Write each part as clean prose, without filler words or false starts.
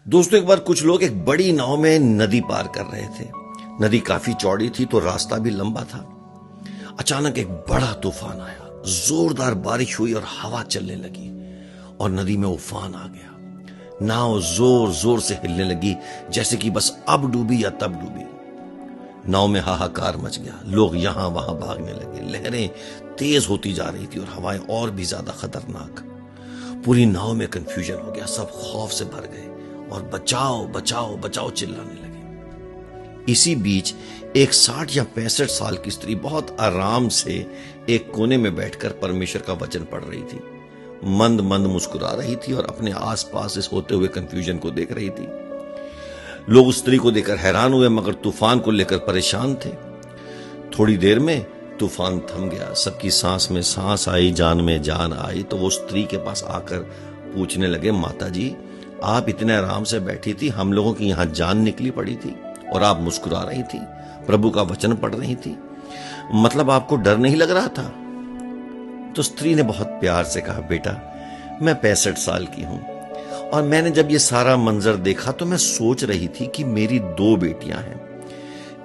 दोस्तों, एक बार कुछ लोग एक बड़ी नाव में नदी पार कर रहे थे। नदी काफी चौड़ी थी तो रास्ता भी लंबा था। अचानक एक बड़ा तूफान आया, जोरदार बारिश हुई और हवा चलने लगी और नदी में उफान आ गया। नाव जोर जोर से हिलने लगी, जैसे कि बस अब डूबी या तब डूबी। नाव में हाहाकार मच गया, लोग यहां वहां भागने लगे। लहरें तेज होती जा रही थी और हवाएं और भी ज्यादा खतरनाक। पूरी नाव में कंफ्यूजन हो गया, सब खौफ से भर गए और बचाओ बचाओ बचाओ चिल्लाने लगे। इसी बीच एक 60 या 65 साल की स्त्री बहुत आराम से एक कोने में बैठकर परमेश्वर का वचन पढ़ रही थी। मंद मंद मुस्कुरा रही थी और अपने आसपास इस होते हुए कंफ्यूजन को देख रही थी। लोग उस स्त्री को देखकर हैरान हुए, मगर तूफान को लेकर परेशान थे। थोड़ी देर में तूफान थम गया, सबकी सांस में सांस आई, जान में जान आई। तो वो स्त्री के पास आकर पूछने लगे, माता जी, आप इतने आराम से बैठी थी, हम लोगों की यहां जान निकली पड़ी थी और आप मुस्कुरा रही थी, प्रभु का वचन पढ़ रही थी, मतलब आपको डर नहीं लग रहा था? तो स्त्री ने बहुत प्यार से कहा, बेटा, मैं 65 साल की हूं और मैंने जब ये सारा मंजर देखा तो मैं सोच रही थी कि मेरी 2 बेटियां हैं।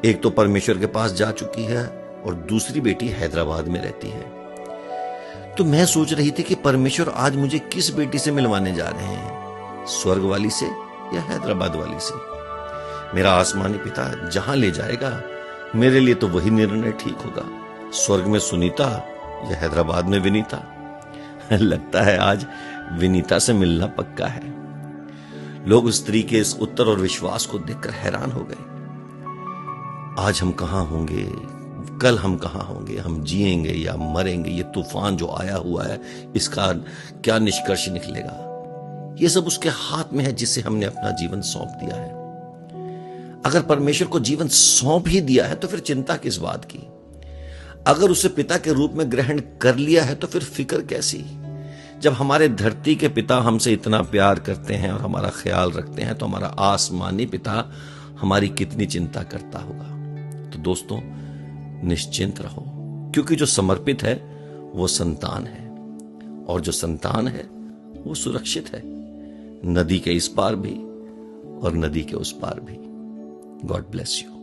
एक तो परमेश्वर के पास जा चुकी है और दूसरी बेटी हैदराबाद में रहती है। तो मैं सोच रही थी कि परमेश्वर आज मुझे किस बेटी से मिलवाने जा रहे हैं, स्वर्ग वाली से या हैदराबाद वाली से। मेरा आसमानी पिता जहां ले जाएगा मेरे लिए तो वही निर्णय ठीक होगा, स्वर्ग में सुनीता या हैदराबाद में विनीता। लगता है आज विनीता से मिलना पक्का है। लोग उस स्त्री के इस उत्तर और विश्वास को देखकर हैरान हो गए। आज हम कहां होंगे, कल हम कहां होंगे, हम जिएंगे या मरेंगे, ये तूफान जो आया हुआ है इसका क्या निष्कर्ष निकलेगा? ये सब उसके हाथ में है जिसे हमने अपना जीवन सौंप दिया है। अगर परमेश्वर को जीवन सौंप ही दिया है तो फिर चिंता किस बात की? अगर उसे पिता के रूप में ग्रहण कर लिया है तो फिर फिक्र कैसी? जब हमारे धरती के पिता हमसे इतना प्यार करते हैं और हमारा ख्याल रखते हैं तो हमारा आसमानी पिता हमारी कितनी चिंता करता होगा। तो दोस्तों, निश्चिंत रहो, क्योंकि जो समर्पित है वो संतान है और जो संतान है वो सुरक्षित है, नदी के इस पार भी और नदी के उस पार भी। God bless you.